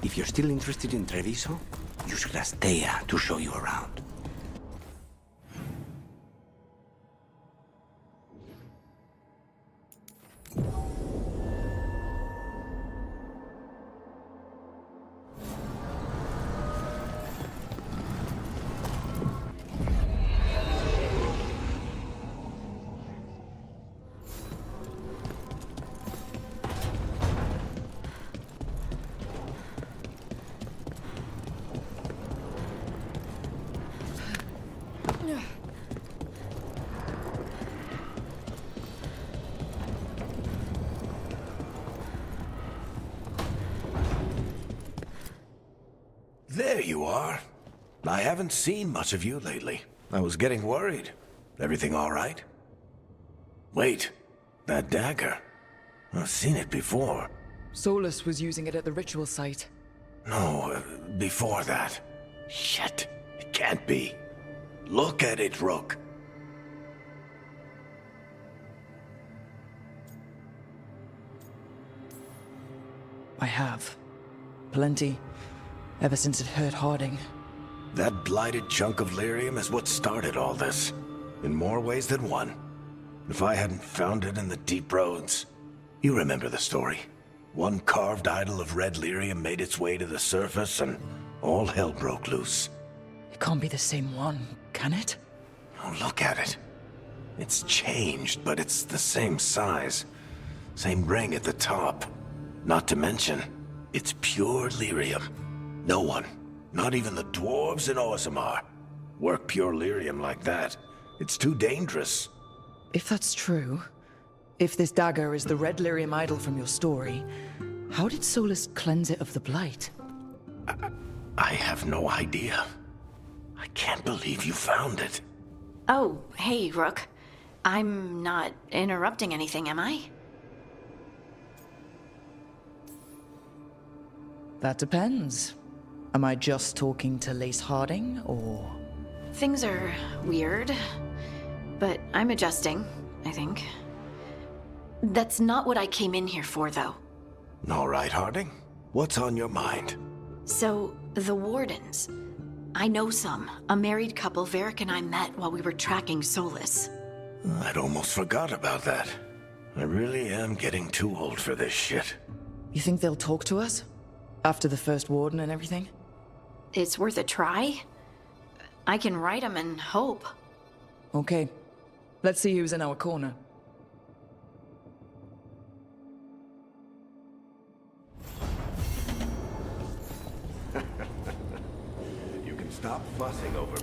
If you're still interested in Treviso, use Glastea to show you around. There you are. I haven't seen much of you lately. I was getting worried. Everything all right? Wait, that dagger. I've seen it before. Solus was using it at the ritual site. No, before that. Shit, it can't be. Look at it, Rook. I have. Plenty. Ever since it hurt Harding. That blighted chunk of lyrium is what started all this. In more ways than one. If I hadn't found it in the deep roads. You remember the story. One carved idol of red lyrium made its way to the surface and all hell broke loose. It can't be the same one, can it? Oh, look at it. It's changed, but it's the same size. Same ring at the top. Not to mention, it's pure lyrium. No one, not even the dwarves in Orzammar, work pure lyrium like that. It's too dangerous. If that's true, if this dagger is the red lyrium idol from your story, how did Solus cleanse it of the blight? I have no idea. I can't believe you found it. Oh, hey, Rook. I'm not interrupting anything, am I? That depends. Am I just talking to Lace Harding, or...? Things are weird, but I'm adjusting, I think. That's not what I came in here for, though. All right, Harding. What's on your mind? So, the Wardens. I know some. A married couple Varric and I met while we were tracking Solus. I'd almost forgot about that. I really am getting too old for this shit. You think they'll talk to us? After the first warden and everything? It's worth a try. I can write them and hope. Okay. Let's see who's in our corner. You can stop fussing over...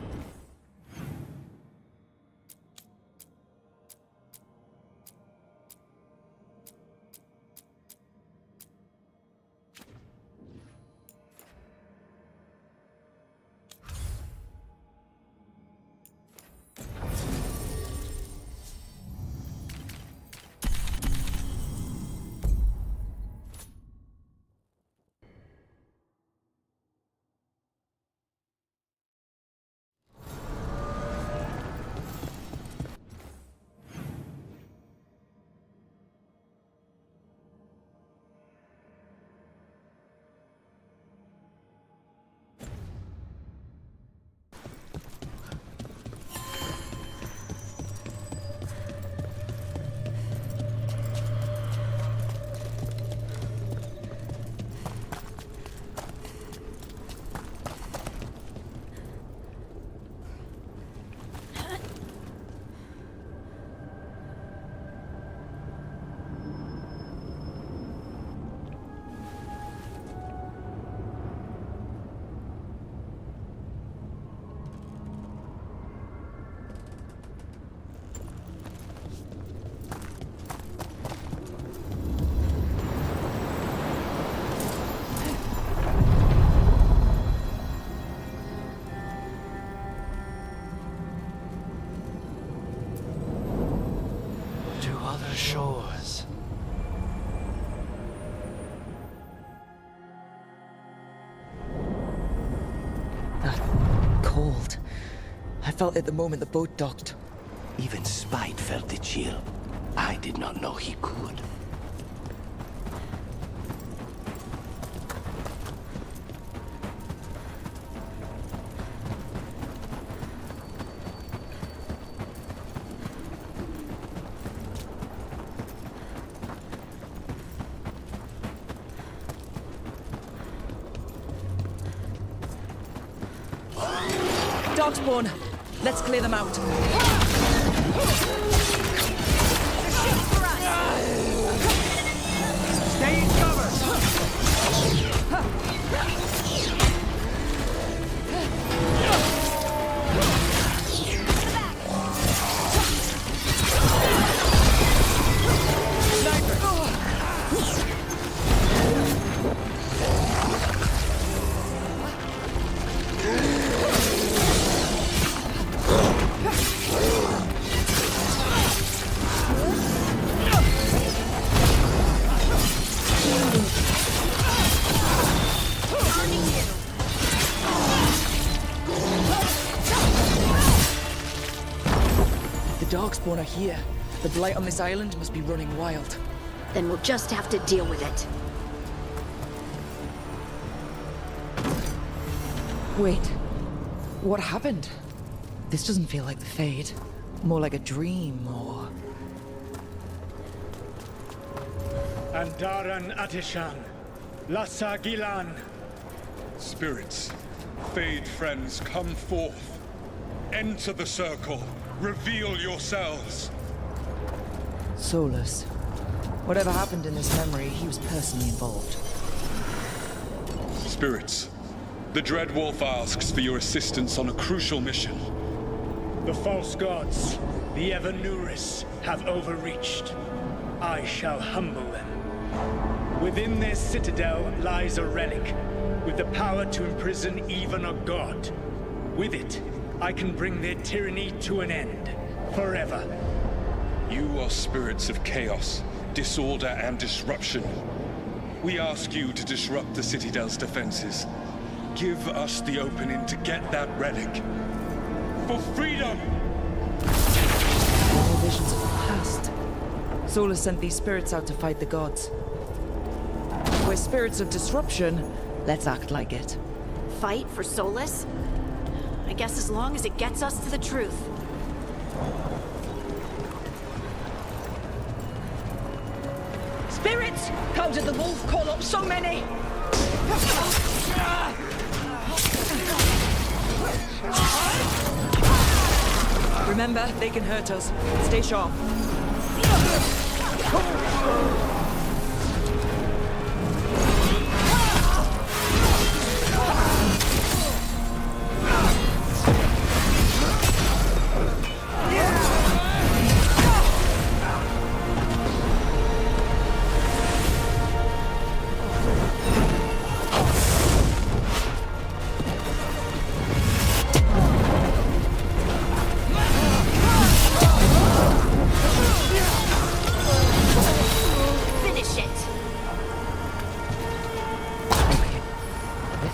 Shores. That cold. I felt it the moment the boat docked. Even Spite felt the chill. I did not know he could. Darkspawn. Let's clear them out. Stay in cover! The Darkspawn are here. The blight on this island must be running wild. Then we'll just have to deal with it. Wait. What happened? This doesn't feel like the Fade. More like a dream, or... Andaran Atishan, Lassa Gilan. Spirits, Fade friends, come forth. Enter the circle. Reveal yourselves. Solus. Whatever happened in this memory, he was personally involved. Spirits, the Dread Wolf asks for your assistance on a crucial mission. The false gods, the Evanuris, have overreached. I shall humble them. Within their citadel lies a relic, with the power to imprison even a god. With it, I can bring their tyranny to an end, forever. You are spirits of chaos, disorder, and disruption. We ask you to disrupt the Citadel's defenses. Give us the opening to get that relic. For freedom! More visions of the past. Solus sent these spirits out to fight the gods. We're spirits of disruption. Let's act like it. Fight for Solus? I guess as long as it gets us to the truth. Spirits! How did the wolf call up so many? Remember, they can hurt us. Stay sharp.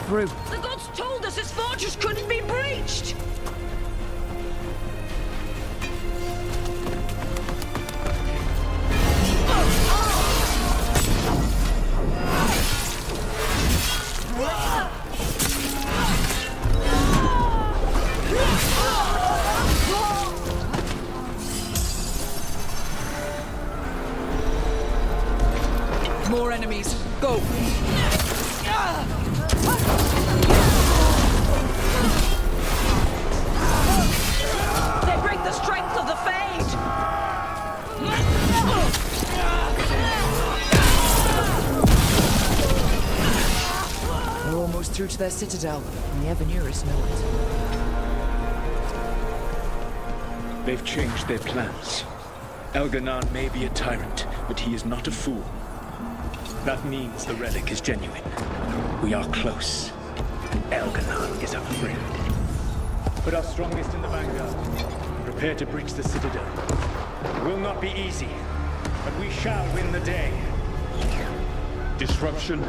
Through. The gods told us this fortress couldn't be breached! More enemies. Go! They break the strength of the Fade! We're almost through to their citadel, and the Evanuris know it. They've changed their plans. Elganon may be a tyrant, but he is not a fool. That means the relic is genuine. We are close. Elganon is afraid. Put our strongest in the vanguard. Prepare to breach the citadel. It will not be easy, but we shall win the day. Disruption,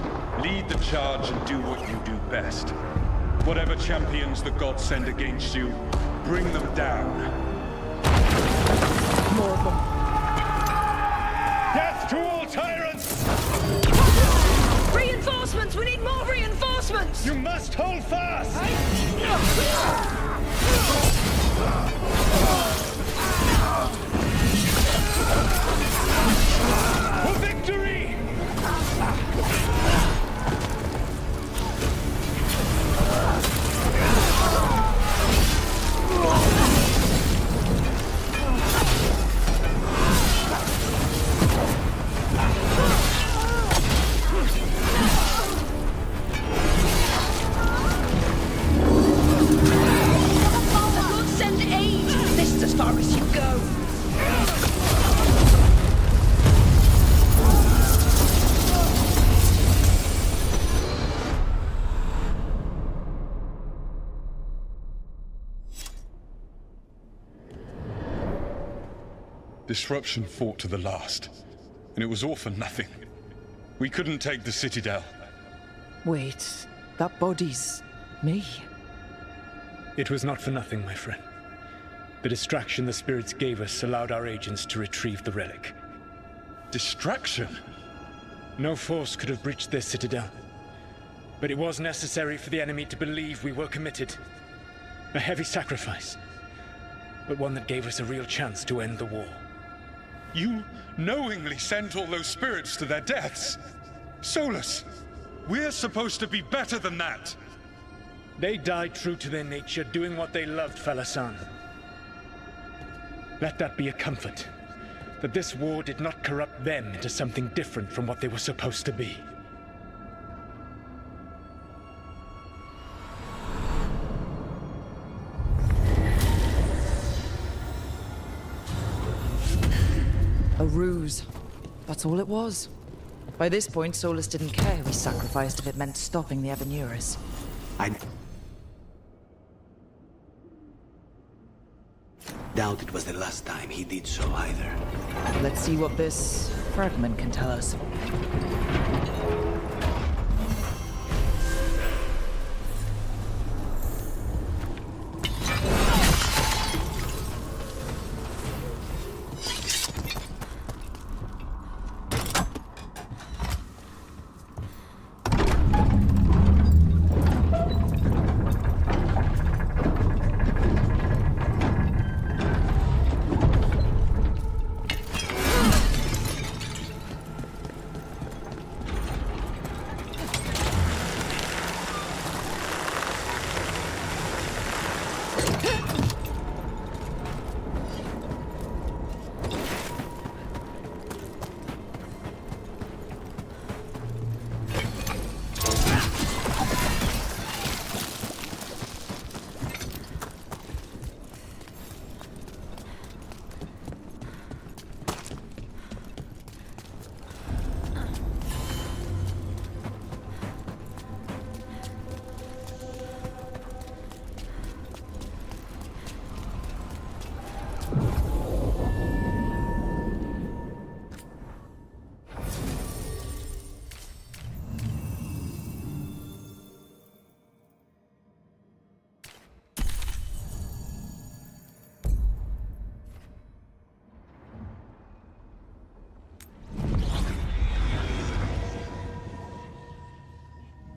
lead the charge and do what you do best. Whatever champions the gods send against you, bring them down. More of them. Death to all tyrants! Reinforcements! We need more reinforcements! You must hold fast! For victory! Disruption fought to the last, and it was all for nothing. We couldn't take the Citadel. Wait, that body's me. It was not for nothing, my friend. The distraction the spirits gave us allowed our agents to retrieve the relic. Distraction? No force could have breached this Citadel. But it was necessary for the enemy to believe we were committed. A heavy sacrifice, but one that gave us a real chance to end the war. You knowingly sent all those spirits to their deaths? Solus, we're supposed to be better than that! They died true to their nature, doing what they loved, Falasan. Let that be a comfort, that this war did not corrupt them into something different from what they were supposed to be. A ruse. That's all it was. By this point, Solus didn't care who he sacrificed if it meant stopping the Avenuris. I doubt it was the last time he did so either. Let's see what this fragment can tell us.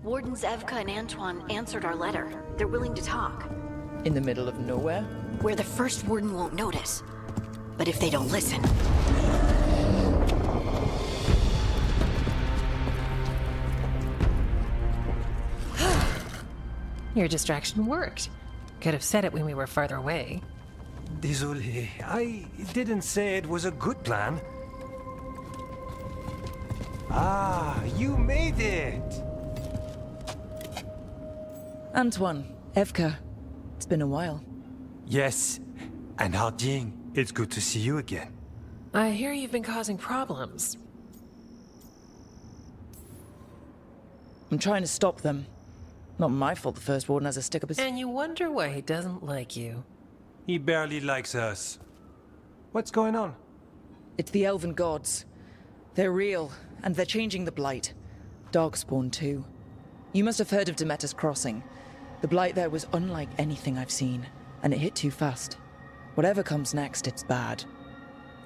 Wardens Evka and Antoine answered our letter. They're willing to talk. In the middle of nowhere? Where the first warden won't notice. But if they don't listen... Your distraction worked. Could have said it when we were farther away. Désolé, I didn't say it was a good plan. Ah, you made it! Antoine, Evka. It's been a while. Yes, and Harding, it's good to see you again. I hear you've been causing problems. I'm trying to stop them. Not my fault the First Warden has a stick up his... And you wonder why he doesn't like you. He barely likes us. What's going on? It's the Elven gods. They're real, and they're changing the Blight. Darkspawn too. You must have heard of Demeter's Crossing. The Blight there was unlike anything I've seen, and it hit too fast. Whatever comes next, it's bad.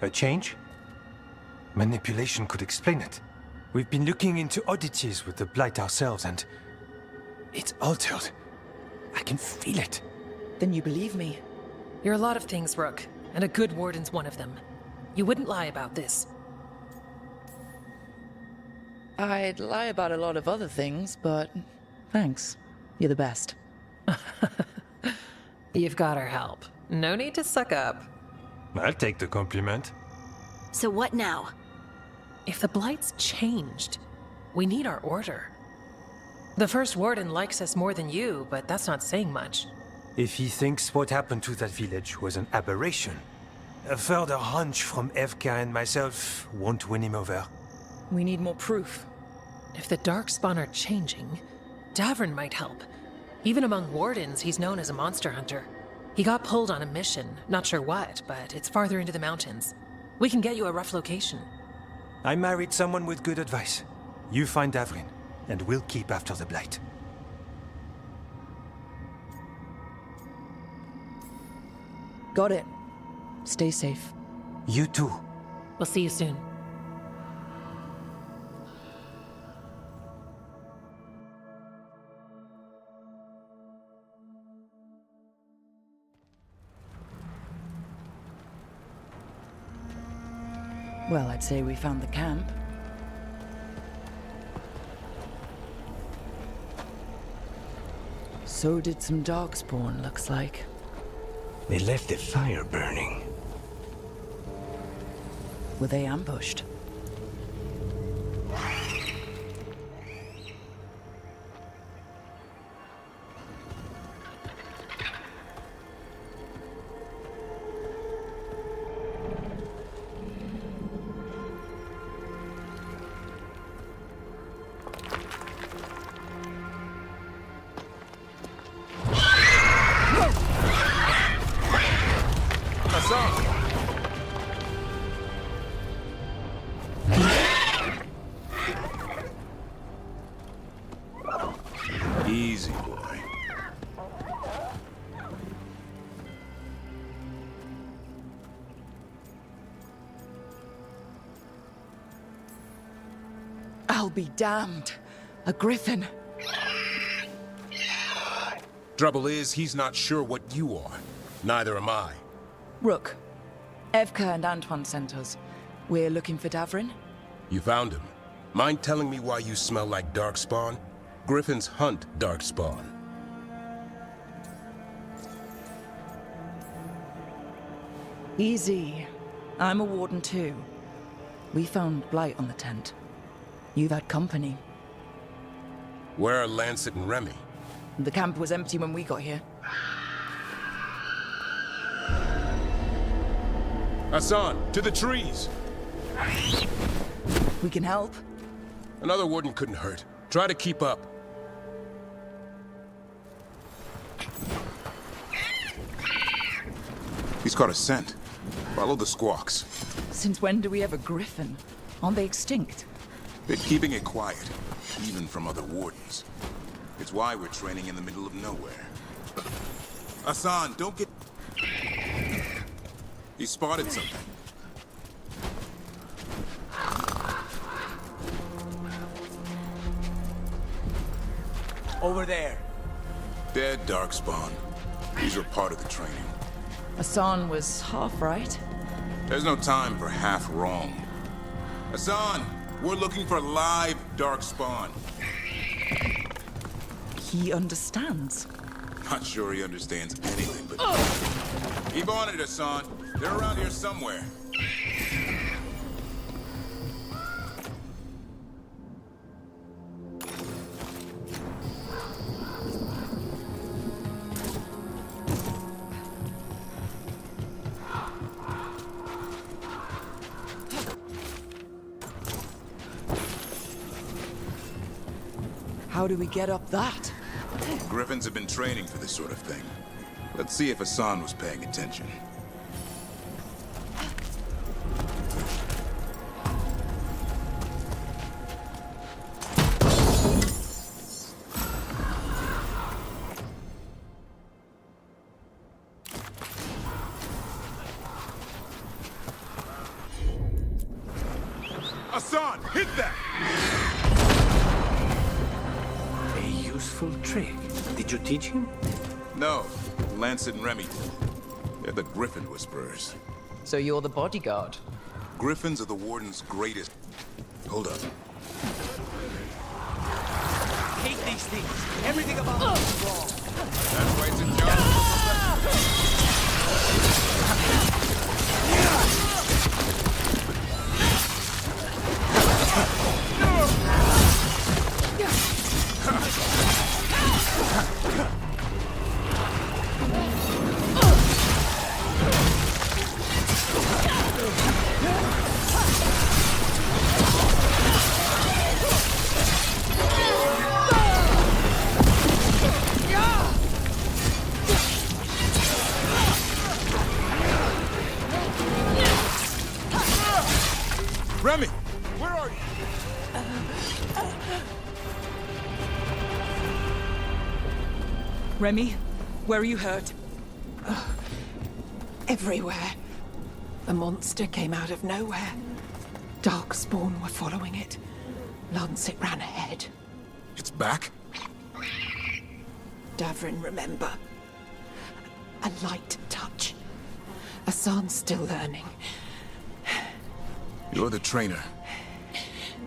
A change? Manipulation could explain it. We've been looking into oddities with the Blight ourselves, and... it's altered. I can feel it. Then you believe me? You're a lot of things, Rook, and a good warden's one of them. You wouldn't lie about this. I'd lie about a lot of other things, but... thanks. You're the best. You've got our help. No need to suck up. I'll take the compliment. So what now? If the Blight's changed, we need our order. The First Warden likes us more than you, but that's not saying much. If he thinks what happened to that village was an aberration, a further hunch from Evka and myself won't win him over. We need more proof. If the Darkspawn are changing, Davern might help. Even among Wardens, he's known as a monster hunter. He got pulled on a mission, not sure what, but it's farther into the mountains. We can get you a rough location. I married someone with good advice. You find Davrin, and we'll keep after the Blight. Got it. Stay safe. You too. We'll see you soon. Well, I'd say we found the camp. So did some Darkspawn, looks like. They left the fire burning. Were they ambushed? Easy, boy. I'll be damned. A griffin. Trouble is, he's not sure what you are. Neither am I. Rook. Evka and Antoine sent us. We're looking for Davrin. You found him. Mind telling me why you smell like Darkspawn? Griffins hunt Darkspawn. Easy. I'm a warden too. We found blight on the tent. You've had company. Where are Lancet and Remy? The camp was empty when we got here. Hassan, to the trees! We can help. Another warden couldn't hurt. Try to keep up. He's caught a scent. Follow the squawks. Since when do we have a griffin? Aren't they extinct? They're keeping it quiet, even from other wardens. It's why we're training in the middle of nowhere. Hassan, don't get... He spotted something. Over there. Dead Darkspawn. These were part of the training. Hassan was half right. There's no time for half wrong. Hassan, we're looking for live Darkspawn. He understands. Not sure he understands anything, but... Keep on it, Hassan. They're around here somewhere. How do we get up that? Griffins have been training for this sort of thing. Let's see if Hassan was paying attention. Hassan, hit that! A useful trick. Did you teach him? No, Lancet and Remy. They're the Griffin Whisperers. So you're the bodyguard? Griffins are the Warden's greatest... Hold up. Hate these things. Everything about them is wrong. That's why it's a job. Remy, where are you hurt? Everywhere. The monster came out of nowhere. Darkspawn were following it. Lancet ran ahead. It's back? Davrin, remember. A light touch. Hassan's still learning. You're the trainer.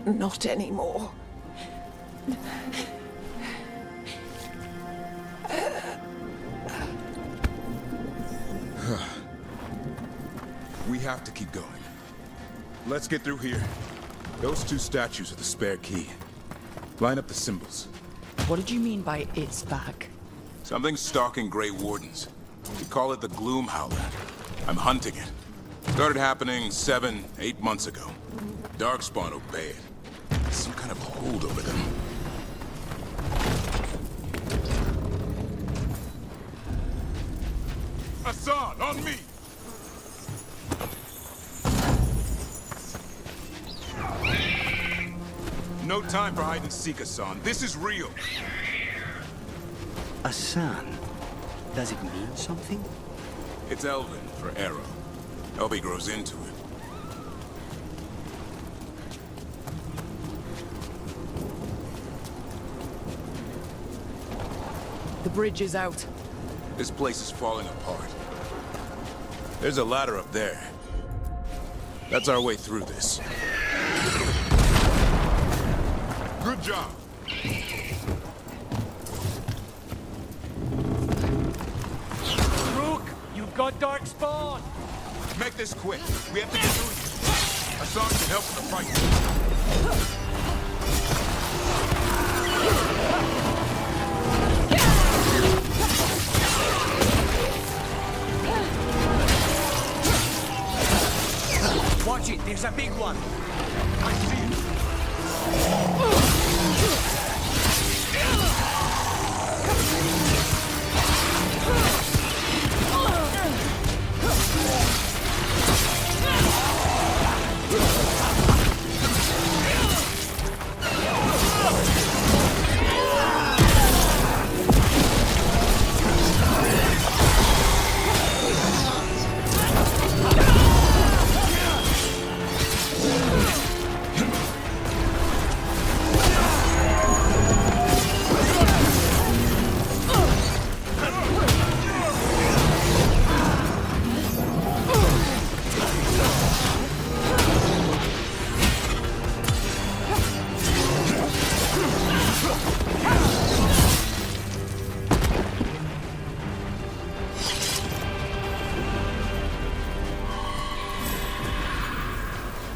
Not anymore. We have to keep going. Let's get through here. Those two statues are the spare key. Line up the symbols. What did you mean by it's back? Something's stalking Grey Wardens. We call it the Gloom Howler. I'm hunting it. Started happening 7, 8 months ago. Darkspawn obey it. Some kind of hold over them. Hassan, on me! No time for hide and seek, Hassan. This is real. Hassan. Does it mean something? It's Elven for arrow. Elby grows into it. The bridge is out. This place is falling apart. There's a ladder up there. That's our way through this. Good job. Rook, you've got Darkspawn. Make this quick. We have to get through here. Hassan can help in the fight. Watch it, there's a big one. I see it.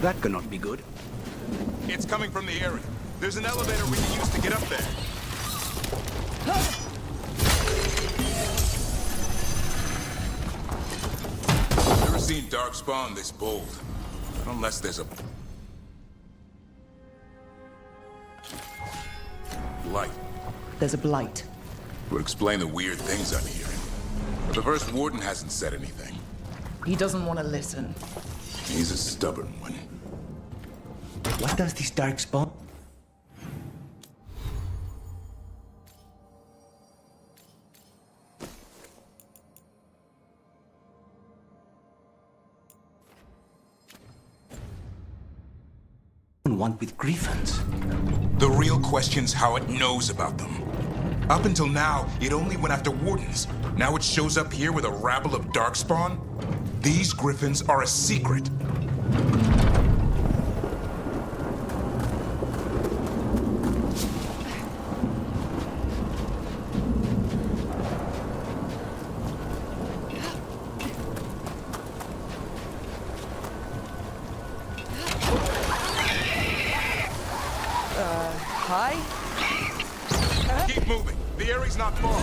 That cannot be good. It's coming from the area. There's an elevator we can use to get up there. Never seen Darkspawn this bold. Unless there's a... light. There's a blight. Would explain the weird things I'm hearing. But the first warden hasn't said anything. He doesn't want to listen. He's a stubborn one. What does this Darkspawn? Want with griffins? The real question's how it knows about them. Up until now, it only went after wardens. Now it shows up here with a rabble of Darkspawn? These griffins are a secret. Hi? Keep moving. The area's not far.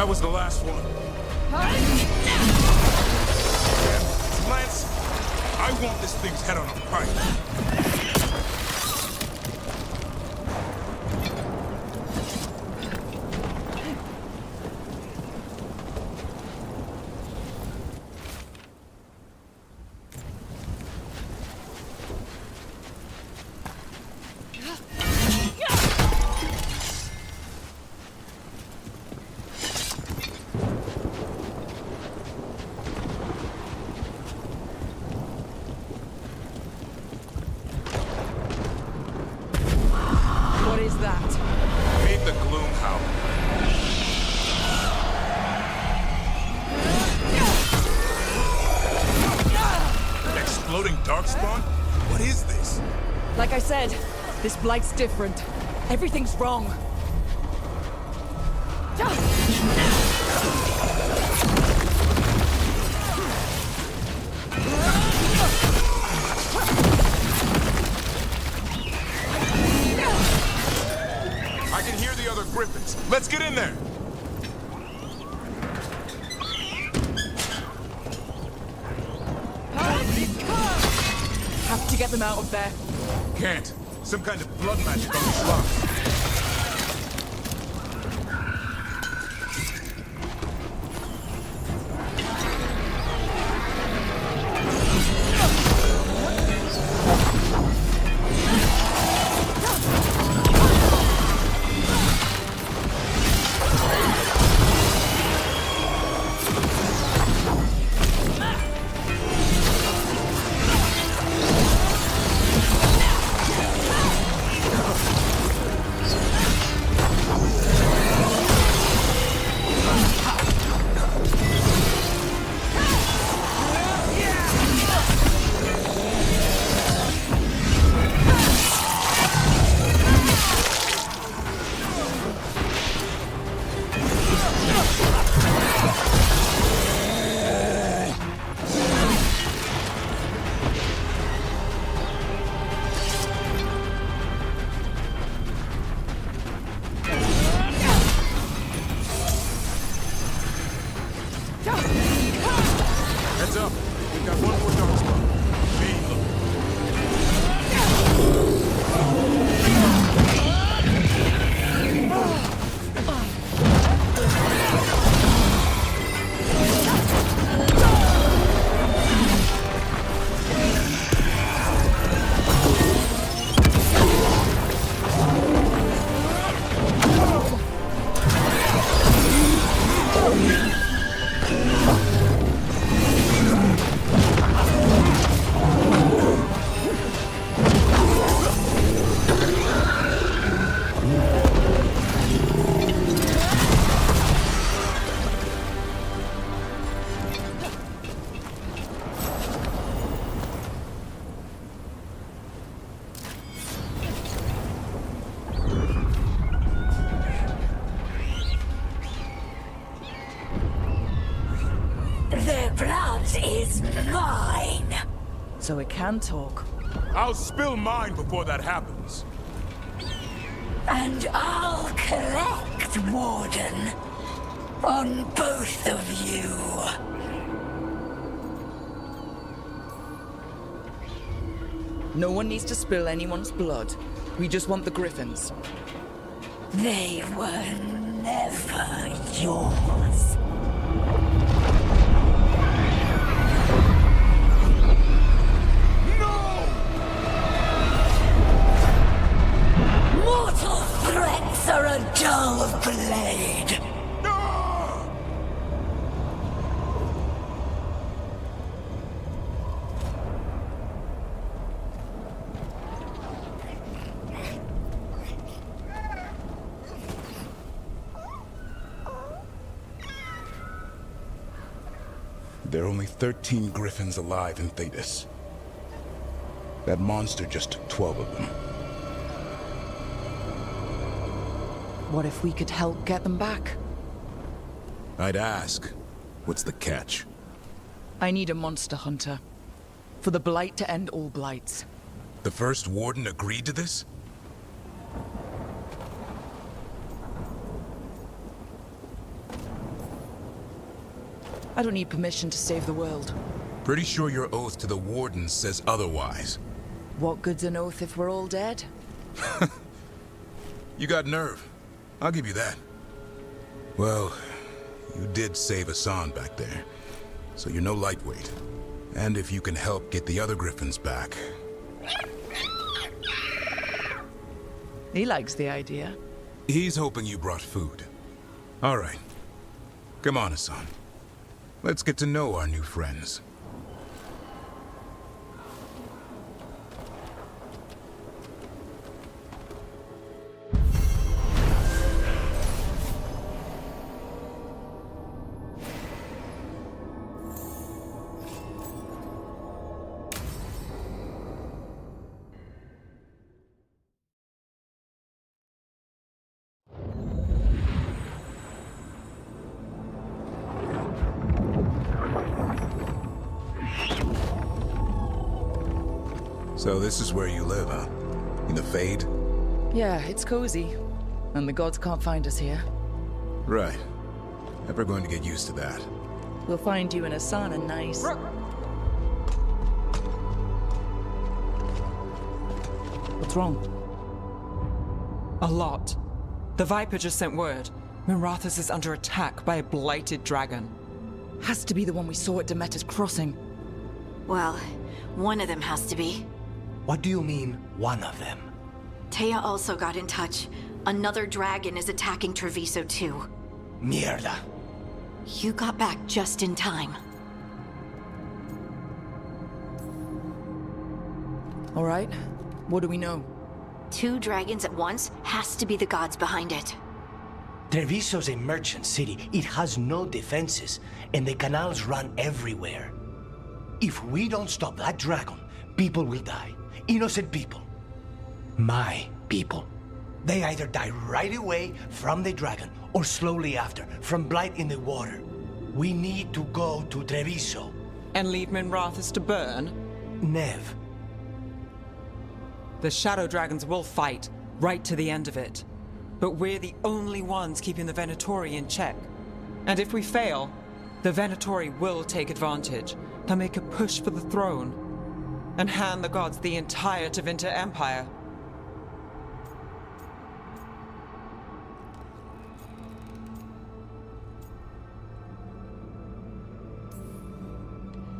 That was the last one. Lance, I want this thing's head on a pike. What is that? Meet the Gloom Howler. Exploding darkspawn? What is this? Like I said, this blight's different. Everything's wrong. I can hear the other griffins. Let's get in there. Have to get them out of there. Can't. Some kind of blood magic on these rocks. Heads up. We've got one more darkspawn. Their blood is mine. So it can talk. I'll spill mine before that happens. And I'll collect, Warden. On both of you. No one needs to spill anyone's blood. We just want the griffins. They were never yours. Mortal threats are a dull blade. There are only 13 griffins alive in Thetis. That monster just took 12 of them. What if we could help get them back? I'd ask. What's the catch? I need a monster hunter. For the Blight to end all blights. The first warden agreed to this? I don't need permission to save the world. Pretty sure your oath to the Wardens says otherwise. What good's an oath if we're all dead? You got nerve. I'll give you that. Well, you did save Hassan back there, so you're no lightweight. And if you can help get the other Griffins back... He likes the idea. He's hoping you brought food. All right. Come on, Hassan. Let's get to know our new friends. So this is where you live, huh? In the Fade? Yeah, it's cozy. And the gods can't find us here. Right. Never going to get used to that. We'll find you in a sauna nice. What's wrong? A lot. The Viper just sent word. Mirathus is under attack by a blighted dragon. Has to be the one we saw at Demeter's Crossing. Well, one of them has to be. What do you mean, one of them? Taya also got in touch. Another dragon is attacking Treviso too. Mierda. You got back just in time. All right. What do we know? 2 dragons at once has to be the gods behind it. Treviso's a merchant city. It has no defenses, and the canals run everywhere. If we don't stop that dragon, people will die. Innocent people. My people. They either die right away from the dragon, or slowly after, from blight in the water. We need to go to Treviso. And leave Minrathus to burn? Nev. The Shadow Dragons will fight, right to the end of it. But we're the only ones keeping the Venatori in check. And if we fail, the Venatori will take advantage. They'll make a push for the throne, and hand the gods the entire Tevinter Empire.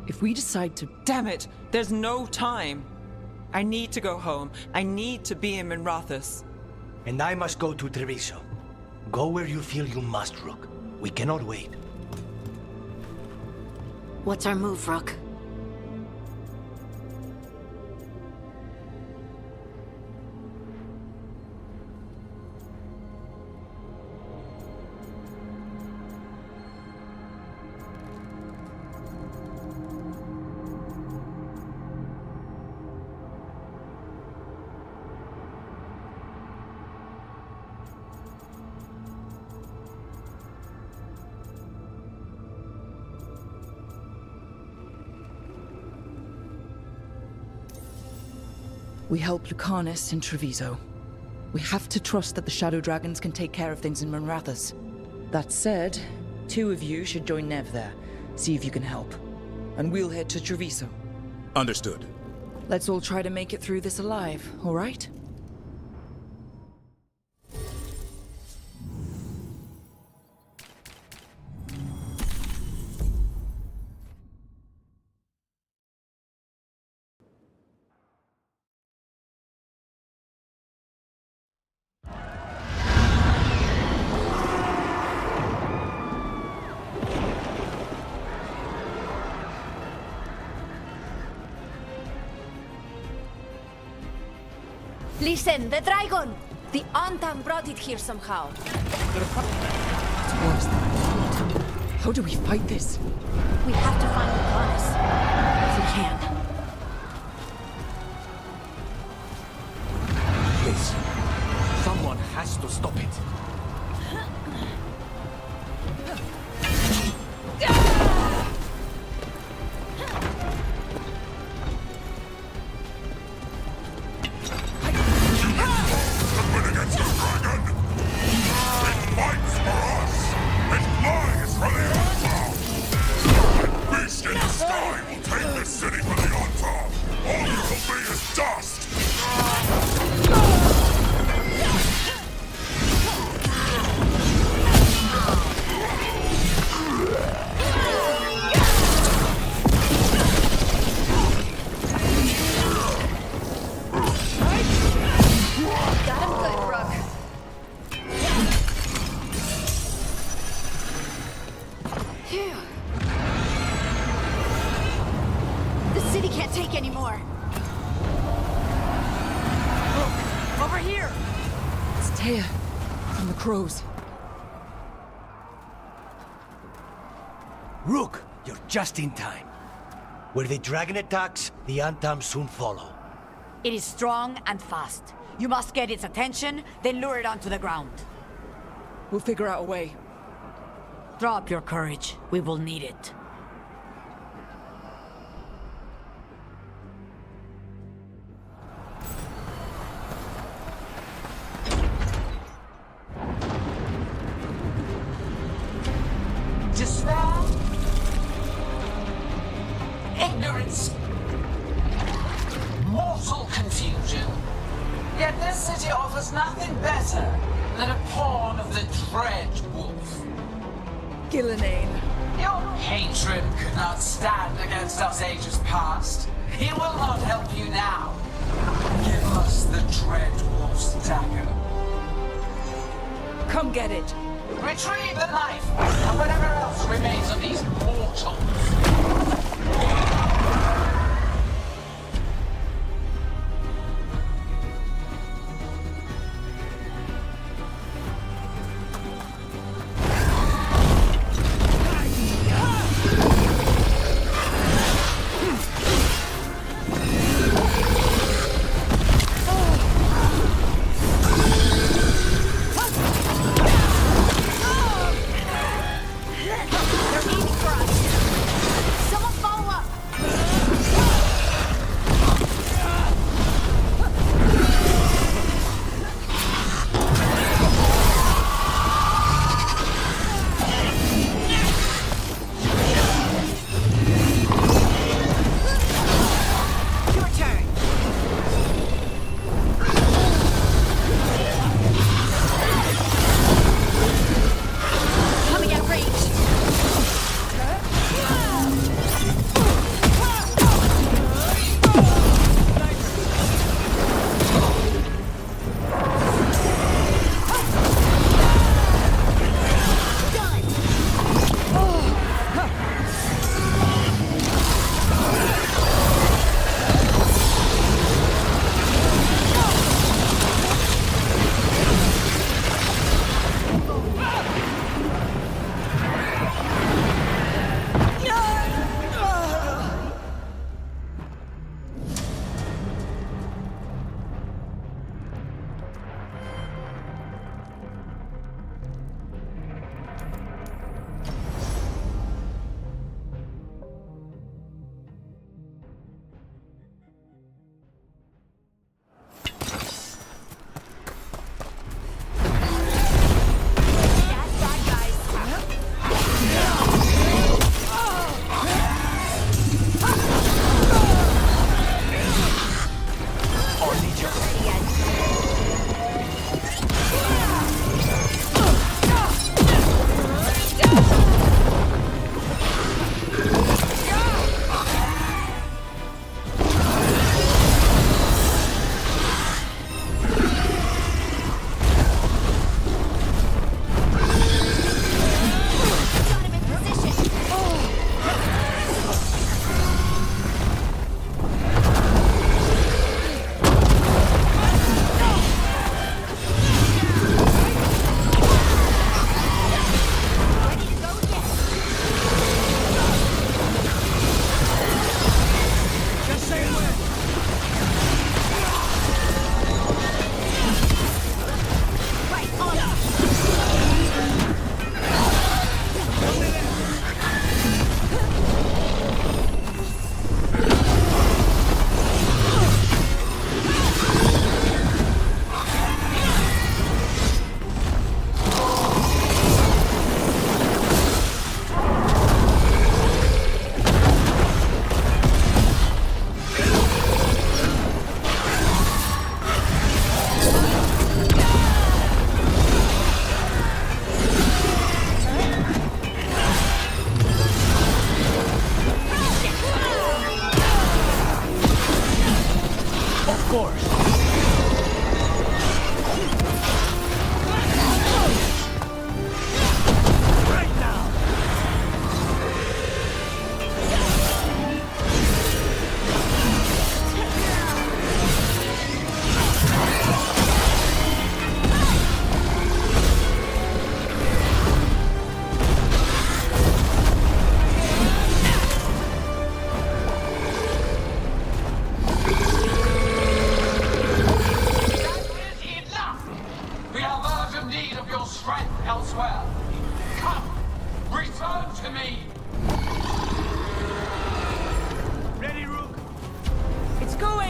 If we decide to... Damn it! There's no time! I need to go home. I need to be in Minrathus. And I must go to Treviso. Go where you feel you must, Rook. We cannot wait. What's our move, Rook? We help Lucanus in Treviso. We have to trust that the Shadow Dragons can take care of things in Minrathus. That said, 2 of you should join Nev there. See if you can help. And we'll head to Treviso. Understood. Let's all try to make it through this alive, all right? Listen, the dragon! The Antam brought it here somehow. It's worse than I thought. How do we fight this? We have to find Lucanus. If we can. Please. Someone has to stop it. It fights for us! It flies for the Earthbound! more. Look, over here. It's Taya from the crows. Rook, you're just in time. Where the dragon attacks, the Antam soon follow. It is strong and fast. You must get its attention, then lure it onto the ground. We'll figure out a way. Drop your courage. We will need it. Despair, ignorance, mortal confusion. Yet this city offers nothing better than a pawn of the Dread Wolf. Gillenane. Your hatred could not stand against us ages past. He will not help you now. Give us the Dread Wolf's dagger. Come get it. Retrieve the knife and whatever else remains of these mortals.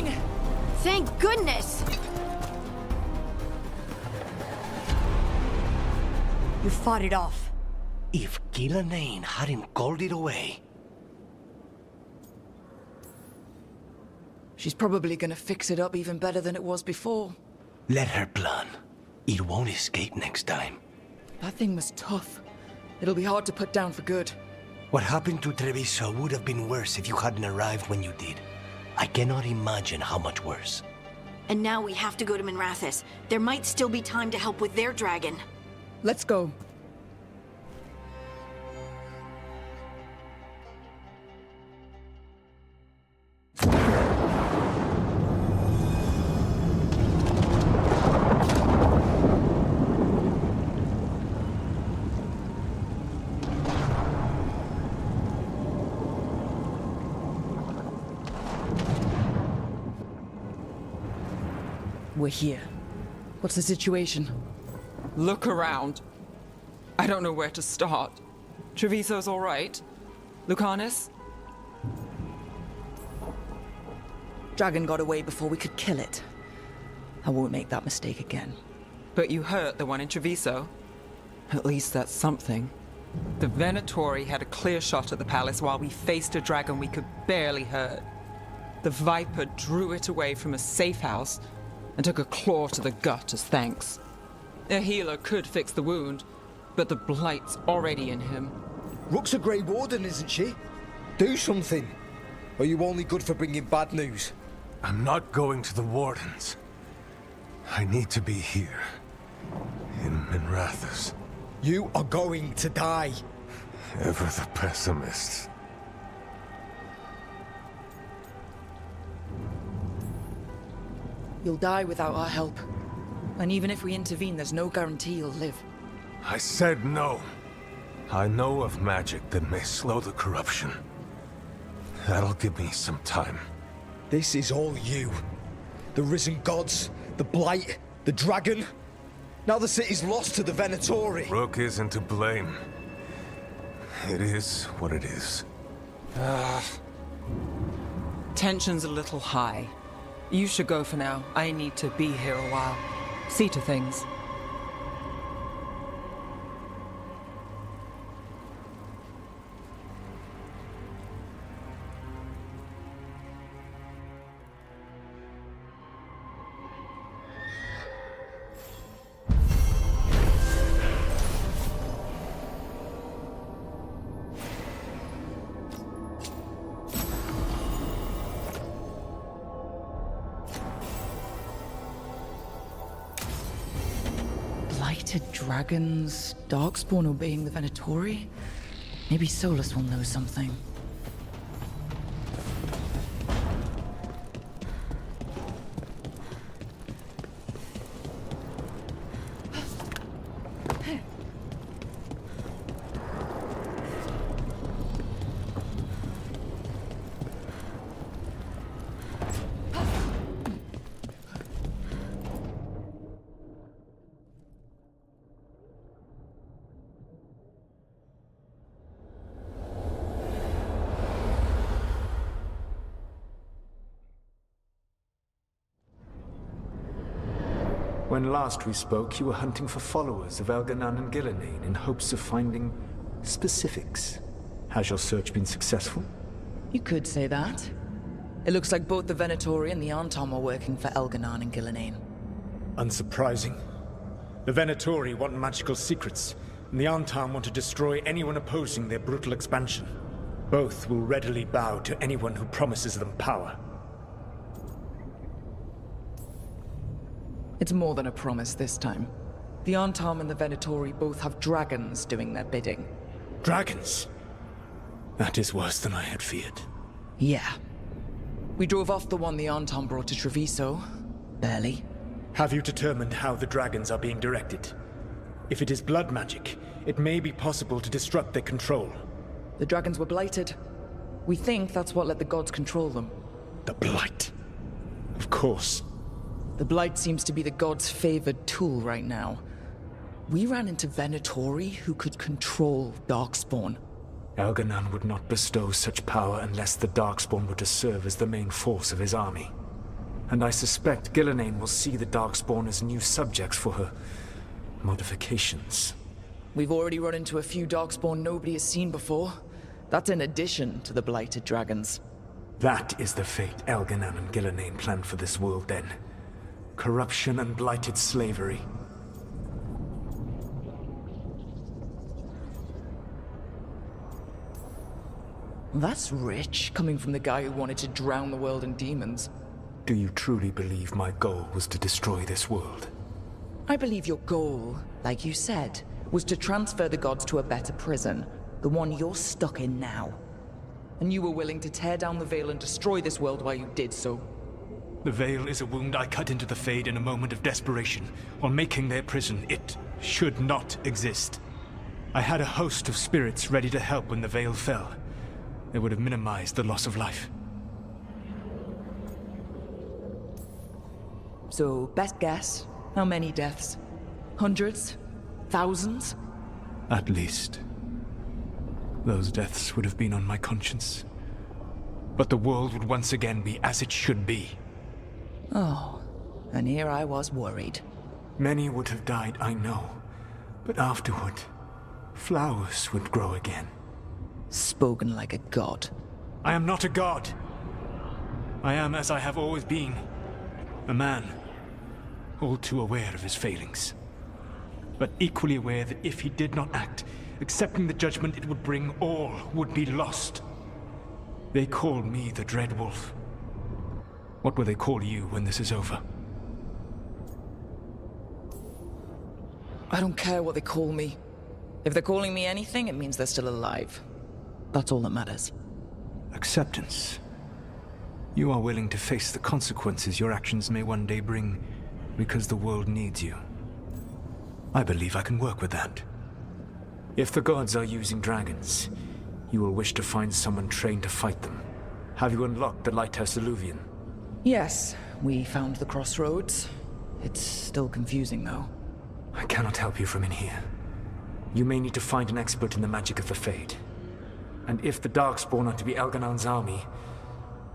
going! Thank goodness! You fought it off. If Gillenane hadn't called it away... She's probably gonna fix it up even better than it was before. Let her plan. It won't escape next time. That thing was tough. It'll be hard to put down for good. What happened to Treviso would have been worse if you hadn't arrived when you did. I cannot imagine how much worse. And now we have to go to Minrathous. There might still be time to help with their dragon. Let's go. We're here. What's the situation? Look around. I don't know where to start. Treviso's all right. Lucanus? Dragon got away before we could kill it. I won't make that mistake again. But you hurt the one in Treviso. At least that's something. The Venatori had a clear shot at the palace while we faced a dragon we could barely hurt. The Viper drew it away from a safe house and took a claw to the gut as thanks. A healer could fix the wound, but the Blight's already in him. Rook's a Grey Warden, isn't she? Do something. Or are you only good for bringing bad news? I'm not going to the Wardens. I need to be here. In Minrathous. You are going to die. Ever the pessimist. You'll die without our help. And even if we intervene, there's no guarantee you'll live. I said no. I know of magic that may slow the corruption. That'll give me some time. This is all you. The risen gods, the Blight, the dragon. Now the city's lost to the Venatori. Rook isn't to blame. It is what it is. Tension's a little high. You should go for now. I need to be here a while. See to things. Blighted dragons, Darkspawn obeying the Venatori? Maybe Solus will know something. When last we spoke, you were hunting for followers of Elganon and Gillenane in hopes of finding specifics. Has your search been successful? You could say that. It looks like both the Venatori and the Anton are working for Elganon and Gillenane. Unsurprising. The Venatori want magical secrets, and the Anton want to destroy anyone opposing their brutal expansion. Both will readily bow to anyone who promises them power. It's more than a promise this time. The Antam and the Venatori both have dragons doing their bidding. Dragons? That is worse than I had feared. Yeah. We drove off the one the Antam brought to Treviso. Barely. Have you determined how the dragons are being directed? If it is blood magic, it may be possible to disrupt their control. The dragons were blighted. We think that's what let the gods control them. The Blight. Of course. The Blight seems to be the gods' favored tool right now. We ran into Venatori who could control Darkspawn. Elganon would not bestow such power unless the Darkspawn were to serve as the main force of his army. And I suspect Gillenane will see the Darkspawn as new subjects for her modifications. We've already run into a few Darkspawn nobody has seen before. That's in addition to the Blighted Dragons. That is the fate Elganan and Gillenane planned for this world then. Corruption and blighted slavery. That's rich, coming from the guy who wanted to drown the world in demons. Do you truly believe my goal was to destroy this world? I believe your goal, like you said, was to transfer the gods to a better prison, the one you're stuck in now. And you were willing to tear down the Veil and destroy this world while you did so. The Veil is a wound I cut into the Fade in a moment of desperation, while making their prison. It should not exist. I had a host of spirits ready to help when the Veil fell. They would have minimized the loss of life. So, best guess, how many deaths? Hundreds? Thousands? At least. Those deaths would have been on my conscience. But the world would once again be as it should be. Oh, and here I was worried. Many would have died, I know. But afterward, flowers would grow again. Spoken like a god. I am not a god. I am as I have always been. A man. All too aware of his failings. But equally aware that if he did not act, accepting the judgment it would bring, all would be lost. They call me the Dread Wolf. What will they call you when this is over? I don't care what they call me. If they're calling me anything, it means they're still alive. That's all that matters. Acceptance. You are willing to face the consequences your actions may one day bring because the world needs you. I believe I can work with that. If the gods are using dragons, you will wish to find someone trained to fight them. Have you unlocked the Lighthouse Illuvian? Yes, we found the crossroads. It's still confusing, though. I cannot help you from in here. You may need to find an expert in the magic of the Fade. And if the Darkspawn are to be Elganan's army,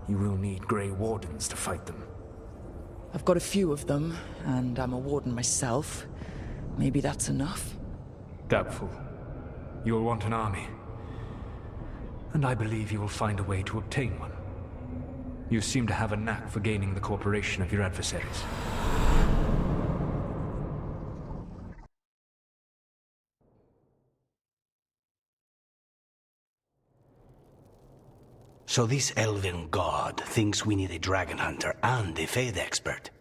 you will need Grey Wardens to fight them. I've got a few of them, and I'm a warden myself. Maybe that's enough? Doubtful. You'll want an army. And I believe you will find a way to obtain one. You seem to have a knack for gaining the cooperation of your adversaries. So this elven god thinks we need a dragon hunter and a Fade expert.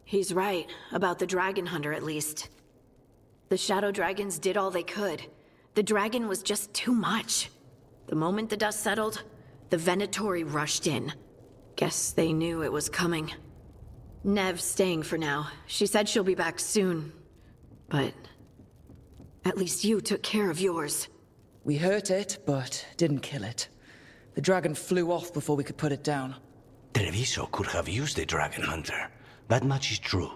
He's right, about the dragon hunter at least. The shadow dragons did all they could. The dragon was just too much. The moment the dust settled, the Venatori rushed in. Guess they knew it was coming. Nev's staying for now. She said she'll be back soon. But at least you took care of yours. We hurt it, but didn't kill it. The dragon flew off before we could put it down. Treviso could have used a dragon hunter. That much is true.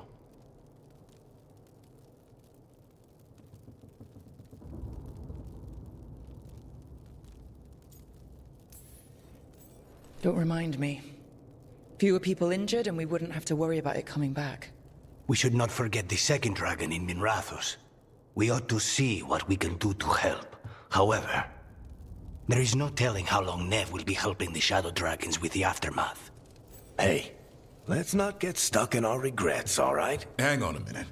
Don't remind me. Fewer people injured and we wouldn't have to worry about it coming back. We should not forget the second dragon in Minrathos. We ought to see what we can do to help. However, there is no telling how long Nev will be helping the Shadow Dragons with the aftermath. Hey, let's not get stuck in our regrets, all right? Hang on a minute.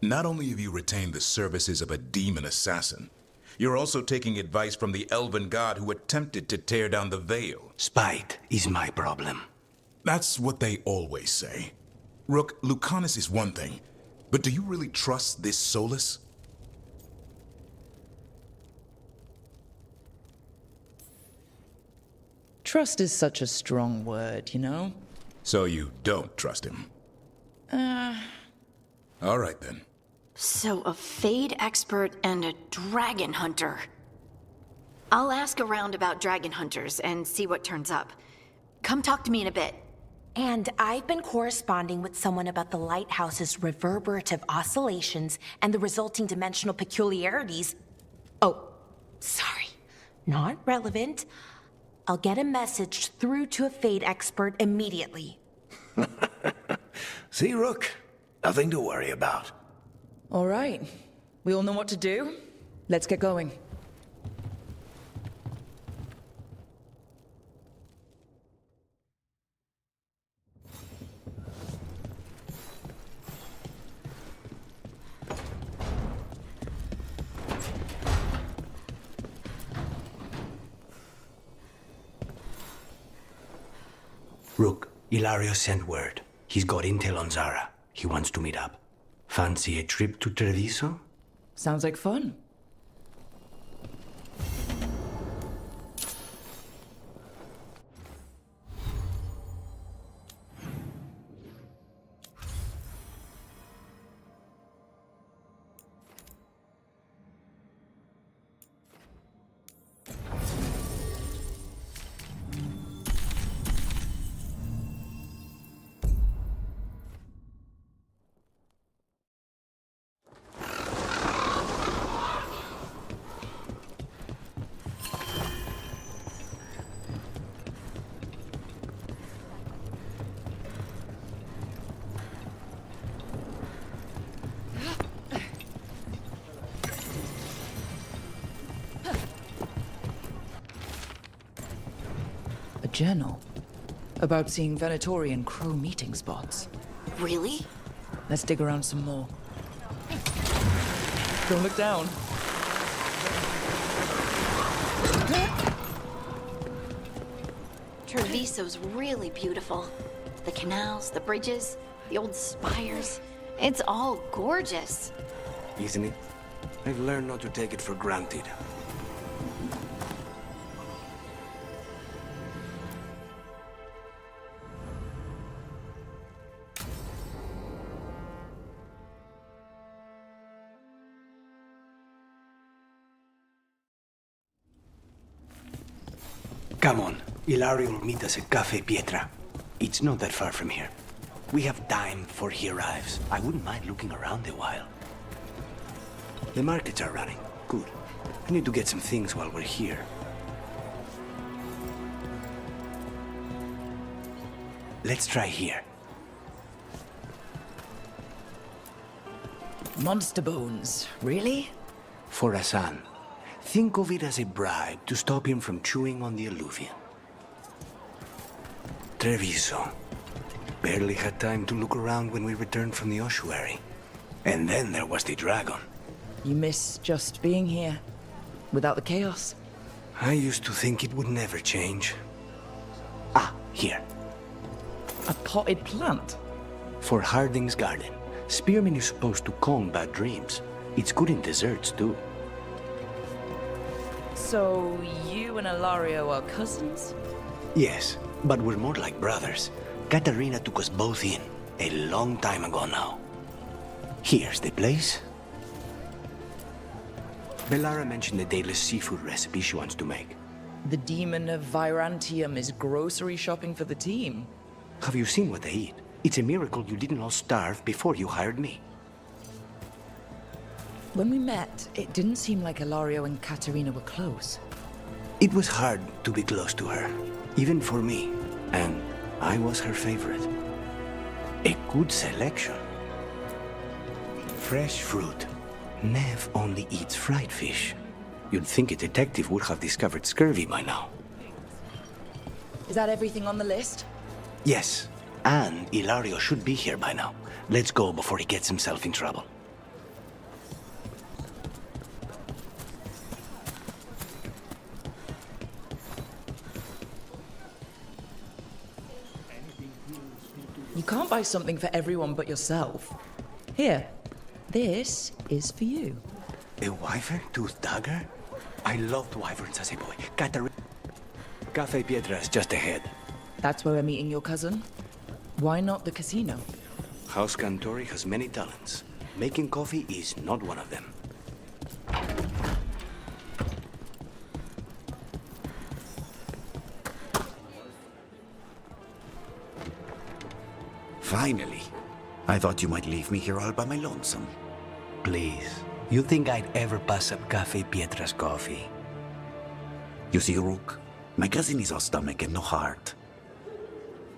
Not only have you retained the services of a demon assassin, you're also taking advice from the elven god who attempted to tear down the Veil. Spite is my problem. That's what they always say. Rook, Lucanus is one thing, but do you really trust this Solus? Trust is such a strong word, you know? So you don't trust him? All right then. So a Fade expert and a dragon hunter. I'll ask around about dragon hunters and see what turns up. Come talk to me in a bit. And I've been corresponding with someone about the lighthouse's reverberative oscillations and the resulting dimensional peculiarities. Oh, sorry. Not relevant. I'll get a message through to a Fade expert immediately. See, Rook? Nothing to worry about. All right. We all know what to do. Let's get going. Rook, Ilario sent word. He's got intel on Zara. He wants to meet up. Fancy a trip to Treviso? Sounds like fun. A journal about seeing Venatori and Crow meeting spots. Really? Let's dig around some more. Don't look down. Treviso's really beautiful. The canals, the bridges, the old spires. It's all gorgeous. Isn't it? I've learned not to take it for granted. Come on. Ilario will meet us at Cafe Pietra. It's not that far from here. We have time before he arrives. I wouldn't mind looking around a while. The markets are running. Good. I need to get some things while we're here. Let's try here. Monster bones, really? For Hassan. Think of it as a bribe to stop him from chewing on the alluvium. Treviso. Barely had time to look around when we returned from the ossuary. And then there was the dragon. You miss just being here, without the chaos? I used to think it would never change. Ah, here. A potted plant? For Harding's garden. Spearmint is supposed to calm bad dreams. It's good in desserts, too. So, you and Ilario are cousins? Yes, but we're more like brothers. Katarina took us both in, a long time ago now. Here's the place. Bellara mentioned the dayless seafood recipe she wants to make. The demon of Virantium is grocery shopping for the team. Have you seen what they eat? It's a miracle you didn't all starve before you hired me. When we met, it didn't seem like Ilario and Katarina were close. It was hard to be close to her, even for me, and I was her favorite. A good selection. Fresh fruit. Nev only eats fried fish. You'd think a detective would have discovered scurvy by now. Is that everything on the list? Yes, and Ilario should be here by now. Let's go before he gets himself in trouble. You can't buy something for everyone but yourself. Here, this is for you. A wyvern tooth dagger? I loved wyverns as a boy. Cafe Pietra is just ahead. That's where we're meeting your cousin? Why not the casino? House Cantori has many talents. Making coffee is not one of them. Finally. I thought you might leave me here all by my lonesome. Please. You think I'd ever pass up Cafe Pietra's coffee? You see, Rook, my cousin is all stomach and no heart.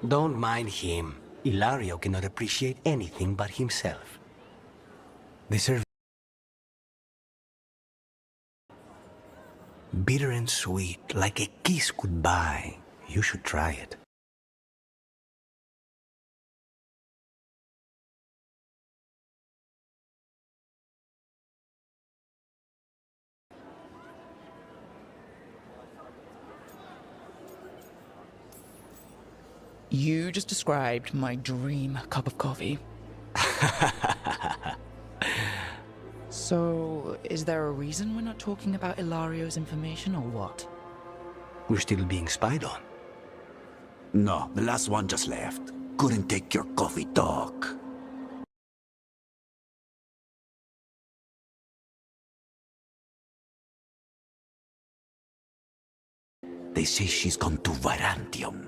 Don't mind him. Ilario cannot appreciate anything but himself. The serve bitter and sweet, like a kiss goodbye. You should try it. You just described my dream cup of coffee. So, is there a reason we're not talking about Ilario's information, or what? We're still being spied on. No, the last one just left. Couldn't take your coffee talk. They say she's gone to Virantium.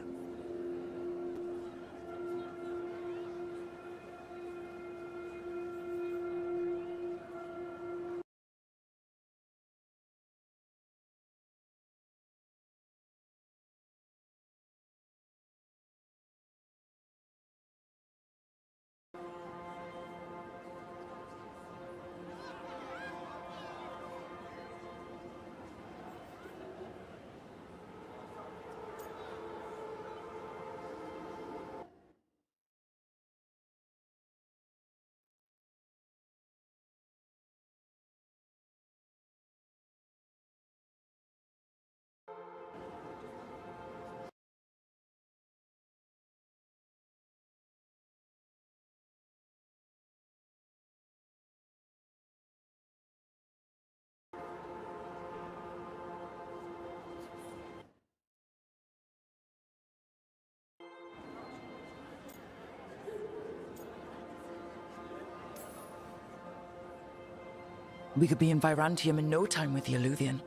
We could be in Virantium in no time with the Eluthian.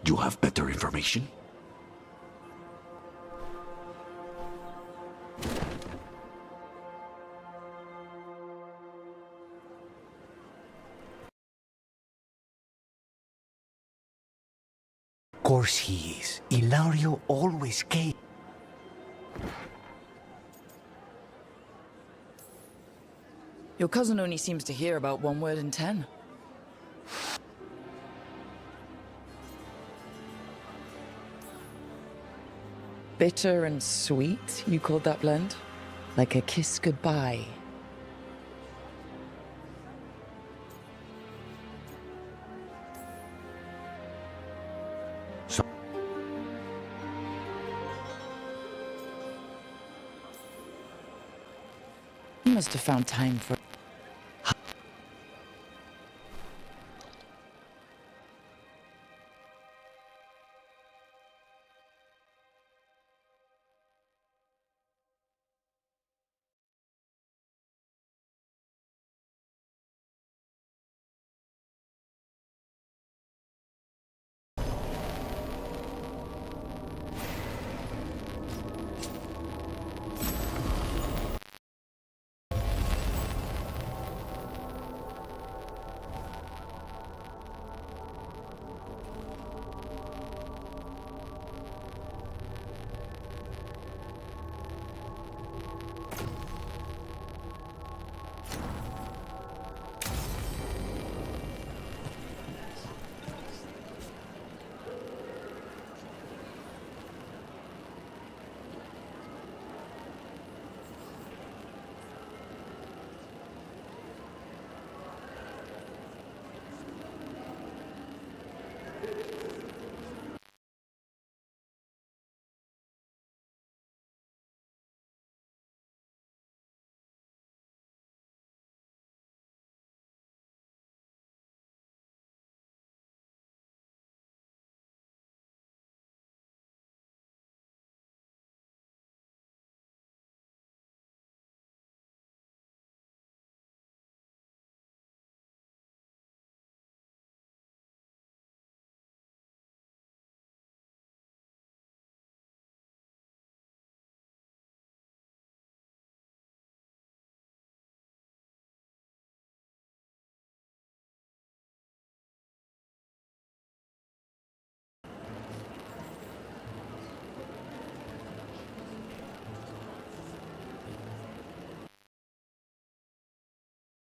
You have better information? Of course he is. Ilario always came. Your cousin only seems to hear about one word in 10. Bitter and sweet, you called that blend? Like a kiss goodbye. You must have found time for...